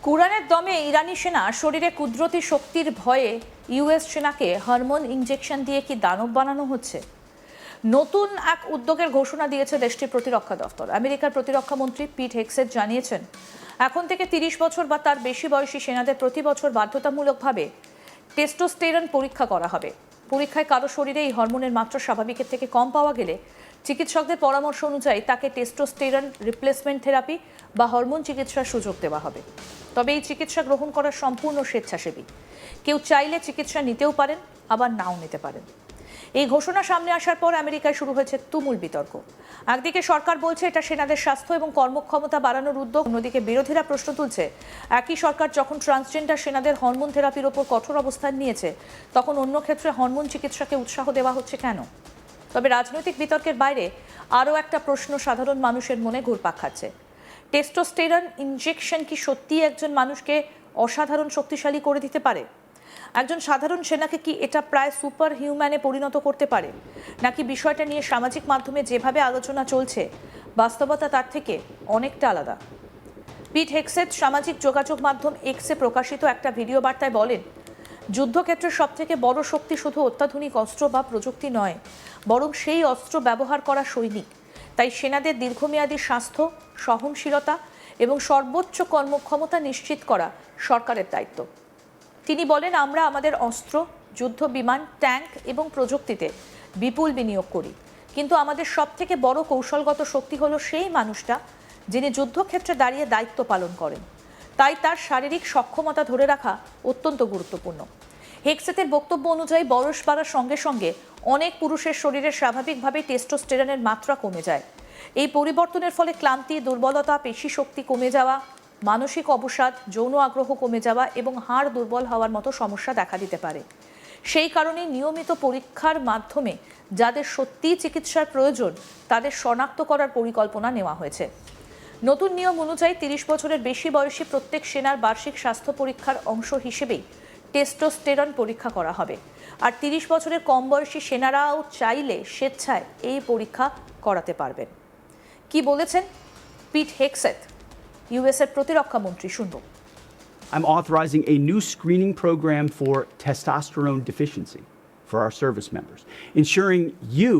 কুরআনের দমে ইরানি সেনা শরীরে কুদরতি শক্তির ভয়ে ইউএস সেনাকে হরমোন ইনজেকশন দিয়ে কি দানব বানানো হচ্ছে? নতুন এক উদ্যোগের ঘোষণা দিয়েছে দেশটির প্রতিরক্ষা দপ্তর। আমেরিকার প্রতিরক্ষা মন্ত্রী পিট হেগসেট জানিয়েছেন, এখন থেকে ৩০ বছর বা তার বেশি বয়সী সেনাদের প্রতি বছর বাধ্যতামূলকভাবে টেস্টোস্টেরন পরীক্ষা করা হবে। পরীক্ষায় কারো শরীরে এই হরমোনের মাত্রা স্বাভাবিকের থেকে কম পাওয়া গেলে চিকিৎসকদের পরামর্শ অনুযায়ী তাকে টেস্টোস্টেরন রিপ্লেসমেন্ট থেরাপি বা হরমোন চিকিৎসার সুযোগ দেওয়া হবে। তবে এই চিকিৎসা গ্রহণ করা সম্পূর্ণ স্বেচ্ছাসেবী। কেউ চাইলে চিকিৎসা নিতেও পারেন, আবার নাও নিতে পারেন। এই ঘোষণা সামনে আসার পর আমেরিকায় শুরু হয়েছে তুমুল বিতর্ক। একদিকে সরকার বলছে এটা সেনাদের স্বাস্থ্য এবং কর্মক্ষমতা বাড়ানোর উদ্যোগ, অন্যদিকে বিরোধীরা প্রশ্ন তুলছে একই সরকার যখন ট্রান্সজেন্ডার সেনাদের হরমোন থেরাপির ওপর কঠোর অবস্থান নিয়েছে, তখন অন্য ক্ষেত্রে হরমোন চিকিৎসাকে উৎসাহ দেওয়া হচ্ছে কেন? তবে রাজনৈতিক বিতর্কের বাইরে আরও একটা প্রশ্ন সাধারণ মানুষের মনে ঘুরপাক খাচ্ছে। টেস্টোস্টেরন ইনজেকশন কি সত্যিই একজন মানুষকে অসাধারণ শক্তিশালী করে দিতে পারে? একজন সাধারণ সেনাকে কি এটা প্রায় সুপার হিউম্যানে পরিণত করতে পারে? নাকি বিষয়টা নিয়ে সামাজিক মাধ্যমে যেভাবে আলোচনা চলছে, বাস্তবতা তার থেকে অনেকটা আলাদা? পিট হেগসেট সামাজিক যোগাযোগ মাধ্যম এক্সে প্রকাশিত একটা ভিডিও বার্তায় বলেন, যুদ্ধক্ষেত্রের সবথেকে বড় শক্তি শুধু অত্যাধুনিক অস্ত্র বা প্রযুক্তি নয়, বরং সেই অস্ত্র ব্যবহার করা সৈনিক। তাই সেনাদের দীর্ঘমেয়াদী স্বাস্থ্য, সহনশীলতা এবং সর্বোচ্চ কর্মক্ষমতা নিশ্চিত করা সরকারের দায়িত্ব। তিনি বলেন, আমরা আমাদের অস্ত্র, যুদ্ধ বিমান, ট্যাঙ্ক এবং প্রযুক্তিতে বিপুল বিনিয়োগ করি, কিন্তু আমাদের সবথেকে বড় কৌশলগত শক্তি হলো সেই মানুষটা যিনি যুদ্ধক্ষেত্রে দাঁড়িয়ে দায়িত্ব পালন করেন। তাই তার শারীরিক সক্ষমতা ধরে রাখা অত্যন্ত গুরুত্বপূর্ণ। হেগসেটের বক্তব্য অনুযায়ী বয়স বাড়ার সঙ্গে সঙ্গে অনেক পুরুষের শরীরে স্বাভাবিকভাবেই টেস্টোস্টেরনের মাত্রা কমে যায়। এই পরিবর্তনের ফলে ক্লান্তি, দুর্বলতা, পেশি শক্তি কমে যাওয়া, মানসিক অবসাদ, যৌন আগ্রহ কমে যাওয়া এবং হাড় দুর্বল হওয়ার মতো সমস্যা দেখা দিতে পারে। সেই কারণে নিয়মিত পরীক্ষার মাধ্যমে যাদের সত্যিই চিকিৎসার প্রয়োজন তাদের শনাক্ত করার পরিকল্পনা নেওয়া হয়েছে। নতুন নিয়ম অনুযায়ী ৩০ বছরের বেশি বয়সী প্রত্যেক সেনার বার্ষিক স্বাস্থ্য পরীক্ষার অংশ হিসেবেই টেস্টোস্টেরন পরীক্ষা করা হবে। আর ৩০ বছরের কম বয়সী সেনারাও চাইলে স্বেচ্ছায় এই পরীক্ষা করাতে পারবেন। কি বলেছেন পিট হেগসেট, ইউএসের প্রতিরক্ষা মন্ত্রী? শুনব। I'm authorizing a new screening program for testosterone deficiency for our service members, ensuring you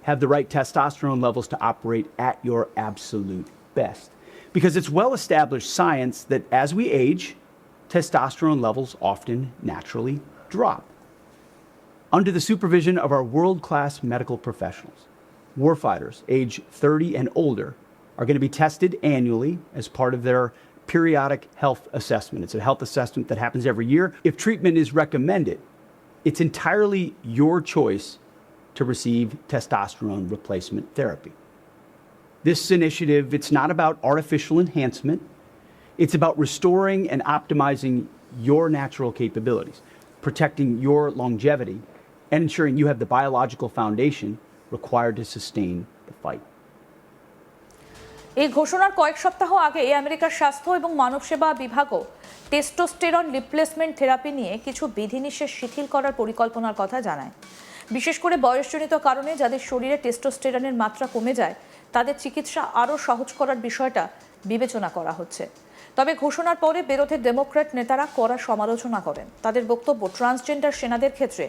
have the right testosterone levels to operate at your absolute best. Because it's well-established science that as we age, testosterone levels often naturally drop. Under the supervision of our world-class medical professionals, warfighters age 30 and older are going to be tested annually as part of their periodic health assessment. It's a health assessment that happens every year. If treatment is recommended, it's entirely your choice to receive testosterone replacement therapy. This initiative, it's not about artificial enhancement. It's about restoring and optimizing your natural capabilities, protecting your longevity, and ensuring you have the biological foundation required to sustain the fight. এই ঘোষণার কয়েক সপ্তাহ আগে আমেরিকার স্বাস্থ্য এবং মানব সেবা বিভাগও testosterone replacement therapy নিয়ে কিছু বিধিনিষেধ শিথিল করার পরিকল্পনার কথা জানায়। বিশেষ করে বয়সজনিত কারণে যাদের শরীরে টেস্টোস্টেরনের মাত্রা কমে যায় তাদের চিকিৎসা আরও সহজ করার বিষয়টা বিবেচনা করা হচ্ছে। তবে ঘোষণার পরে বিরোধী ডেমোক্র্যাট নেতারা কড়া সমালোচনা করেন। তাদের বক্তব্য, ট্রান্সজেন্ডার সেনাদের ক্ষেত্রে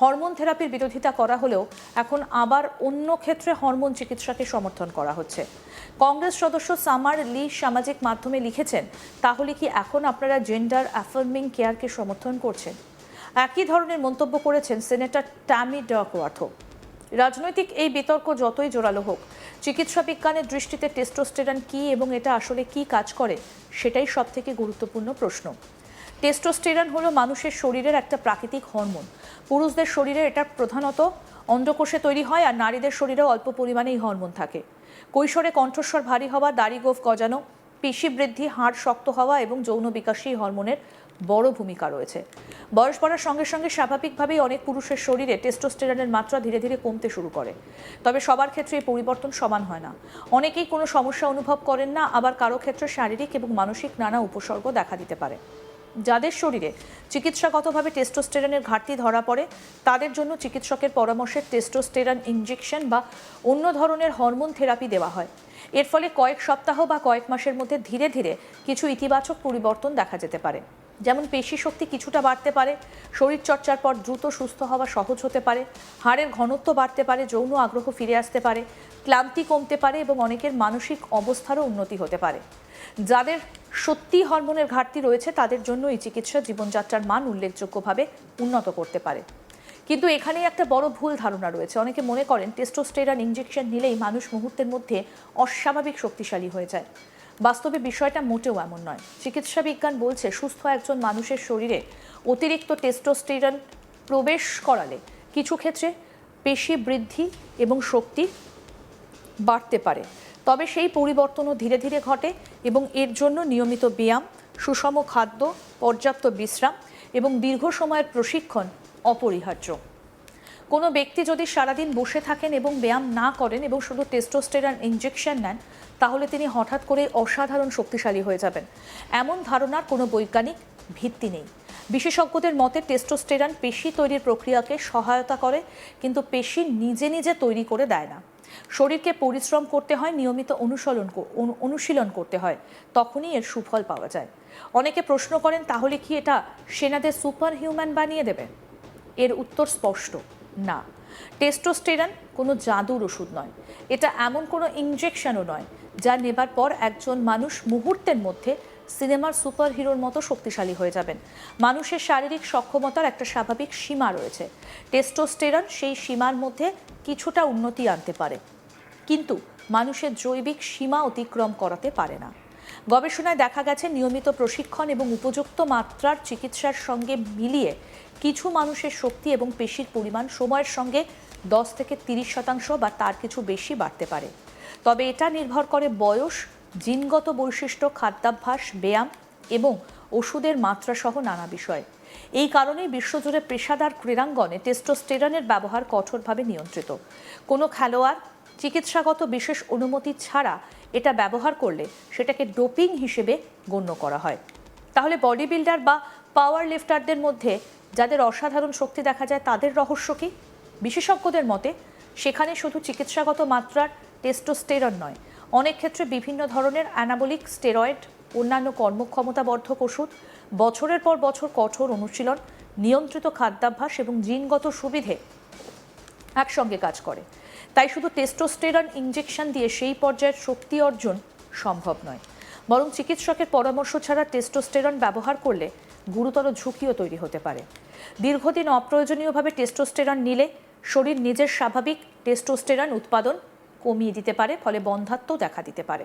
হরমোন থেরাপির বিরোধিতা করা হলেও এখন আবার অন্য ক্ষেত্রে হরমোন চিকিৎসাকে সমর্থন করা হচ্ছে। কংগ্রেস সদস্য সামার লি সামাজিক মাধ্যমে লিখেছেন, তাহলে কি এখন আপনারা জেন্ডার অ্যাফার্মিং কেয়ারকে সমর্থন করছেন? একই ধরনের মন্তব্য করেছেন সেনেটর ট্যামি ডাকওয়ার্থও। রাজনৈতিক এই বিতর্ক যতই জোরালো হোক, চিকিৎসা বিজ্ঞানের দৃষ্টিতে টেস্টোস্টেরন কী এবং এটা আসলে কী কাজ করে সেটাই সবথেকে গুরুত্বপূর্ণ প্রশ্ন। টেস্টোস্টেরন হলো মানুষের শরীরের একটা প্রাকৃতিক হরমোন। পুরুষদের শরীরে এটা প্রধানত অন্ডকোষে তৈরি হয়, আর নারীদের শরীরেও অল্প পরিমাণে এই হরমোন থাকে। কৈশোরে কণ্ঠস্বর ভারী হওয়া, দাড়ি গোঁফ গজানো, পেশি বৃদ্ধি, হাড় শক্ত হওয়া এবং যৌন বিকাশে এই হরমোনের বড় ভূমিকা রয়েছে। বয়স বাড়ার সঙ্গে সঙ্গে স্বাভাবিকভাবেই অনেক পুরুষের শরীরে টেস্টোস্টেরনের মাত্রা ধীরে ধীরে কমতে শুরু করে। তবে সবার ক্ষেত্রে এই পরিবর্তন সমান হয় না। অনেকেই কোনো সমস্যা অনুভব করেন না, আবার কারো ক্ষেত্রে শারীরিক এবং মানসিক নানা উপসর্গ দেখা দিতে পারে। যাদের শরীরে চিকিৎসাগতভাবে টেস্টোস্টেরনের ঘাটতি ধরা পড়ে তাদের জন্য চিকিৎসকের পরামর্শে টেস্টোস্টেরন ইনজেকশন বা অন্য ধরনের হরমোন থেরাপি দেওয়া হয়। এর ফলে কয়েক সপ্তাহ বা কয়েক মাসের মধ্যে ধীরে ধীরে কিছু ইতিবাচক পরিবর্তন দেখা যেতে পারে। যেমন পেশি শক্তি কিছুটা বাড়তে পারে, শরীরচর্চার পর দ্রুত সুস্থ হওয়া সহজ হতে পারে, হাড়ের ঘনত্ব বাড়তে পারে, যৌন আগ্রহ ফিরে আসতে পারে, ক্লান্তি কমতে পারে এবং অনেকের মানসিক অবস্থারও উন্নতি হতে পারে। যাদের সত্যি হরমোনের ঘাটতি রয়েছে তাদের জন্য এই চিকিৎসা জীবনযাত্রার মান উল্লেখযোগ্যভাবে উন্নত করতে পারে। কিন্তু এখানেই একটা বড় ভুল ধারণা রয়েছে। অনেকে মনে করেন টেস্টোস্টেরন ইনজেকশন নিলেই মানুষ মুহূর্তের মধ্যে অস্বাভাবিক শক্তিশালী হয়ে যায়। বাস্তবে বিষয়টা মোটেও এমন নয়। চিকিৎসা বিজ্ঞান বলছে সুস্থ একজন মানুষের শরীরে অতিরিক্ত টেস্টোস্টেরন প্রবেশ করালে কিছু ক্ষেত্রে পেশি বৃদ্ধি এবং শক্তি বাড়তে পারে, তবে সেই পরিবর্তনও ধীরে ধীরে ঘটে এবং এর জন্য নিয়মিত ব্যায়াম, সুষম খাদ্য, পর্যাপ্ত বিশ্রাম এবং দীর্ঘ সময়ের প্রশিক্ষণ অপরিহার্য। কোনো ব্যক্তি যদি সারাদিন বসে থাকেন এবং ব্যায়াম না করেন এবং শুধু টেস্টোস্টেরন ইনজেকশন নেন তাহলে তিনি হঠাৎ করে অসাধারণ শক্তিশালী হয়ে যাবেন, এমন ধারণার কোনো বৈজ্ঞানিক ভিত্তি নেই। বিশেষজ্ঞদের মতে টেস্টোস্টেরন পেশি তৈরির প্রক্রিয়াকে সহায়তা করে, কিন্তু পেশি নিজে নিজে তৈরি করে দেয় না। শরীরকে পরিশ্রম করতে হয়, নিয়মিত অনুশীলন করতে হয়, তখনই এর সুফল পাওয়া যায়। অনেকে প্রশ্ন করেন তাহলে কি এটা সেনাদের সুপার হিউম্যান বানিয়ে দেবে? এর উত্তর স্পষ্ট, না। টেস্টোস্টেরন কোনো জাদুর ওষুধ নয়, এটা এমন কোনো ইনজেকশনও নয় যা নেবার পর একজন মানুষ মুহূর্তের মধ্যে সিনেমার সুপার হিরোর মতো শক্তিশালী হয়ে যাবেন। মানুষের শারীরিক সক্ষমতার একটা স্বাভাবিক সীমা রয়েছে। টেস্টোস্টেরন সেই সীমার মধ্যে কিছুটা উন্নতি আনতে পারে, কিন্তু মানুষের জৈবিক সীমা অতিক্রম করাতে পারে না। গবেষণায় দেখা গেছে নিয়মিত প্রশিক্ষণ এবং উপযুক্ত মাত্রার চিকিৎসার সঙ্গে মিলিয়ে কিছু মানুষের শক্তি এবং পেশির পরিমাণ সময়ের সঙ্গে 10 থেকে 30% বা তার কিছু বেশি বাড়তে পারে। তবে এটা নির্ভর করে বয়স, জিনগত বৈশিষ্ট্য, খাদ্যাভ্যাস, ব্যায়াম এবং ওষুধের মাত্রা সহ নানা বিষয়। এই কারণেই বিশ্বজুড়ে পেশাদার ক্রীড়াঙ্গনে টেস্টোস্টেরনের ব্যবহার কঠোরভাবে নিয়ন্ত্রিত। কোনো খেলোয়াড় চিকিৎসাগত বিশেষ অনুমতি ছাড়া এটা ব্যবহার করলে সেটাকে ডোপিং হিসেবে গণ্য করা হয়। তাহলে বডি বিল্ডার বা পাওয়ার লিফটারদের মধ্যে যাদের অসাধারণ শক্তি দেখা যায় তাদের রহস্য কি? বিশেষজ্ঞদের মতে সেখানে শুধু চিকিৎসাগত মাত্রার টেস্টোস্টেরন নয়, অনেক ক্ষেত্রে বিভিন্ন ধরনের অ্যানাবলিক স্টেরয়েড, অন্যান্য কর্মক্ষমতাবর্ধক ওষুধ, বছরের পর বছর কঠোর অনুশীলন, নিয়ন্ত্রিত খাদ্যাভ্যাস এবং জিনগত সুবিধে একসঙ্গে কাজ করে। তাই শুধু টেস্টোস্টেরন ইনজেকশন দিয়ে সেই পর্যায়ের শক্তি অর্জন সম্ভব নয়, বরং চিকিৎসকের পরামর্শ ছাড়া টেস্টোস্টেরন ব্যবহার করলে গুরুতর ঝুঁকিও তৈরি হতে পারে। দীর্ঘদিন অপ্রয়োজনীয়ভাবে টেস্টোস্টেরন নিলে শরীর নিজের স্বাভাবিক টেস্টোস্টেরন উৎপাদন কমিয়ে দিতে পারে, ফলে বন্ধ্যাত্ব দেখা দিতে পারে।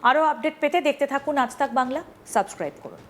আরও আপডেট পেতে দেখতে থাকুন আজ তাক বাংলা, সাবস্ক্রাইব করুন।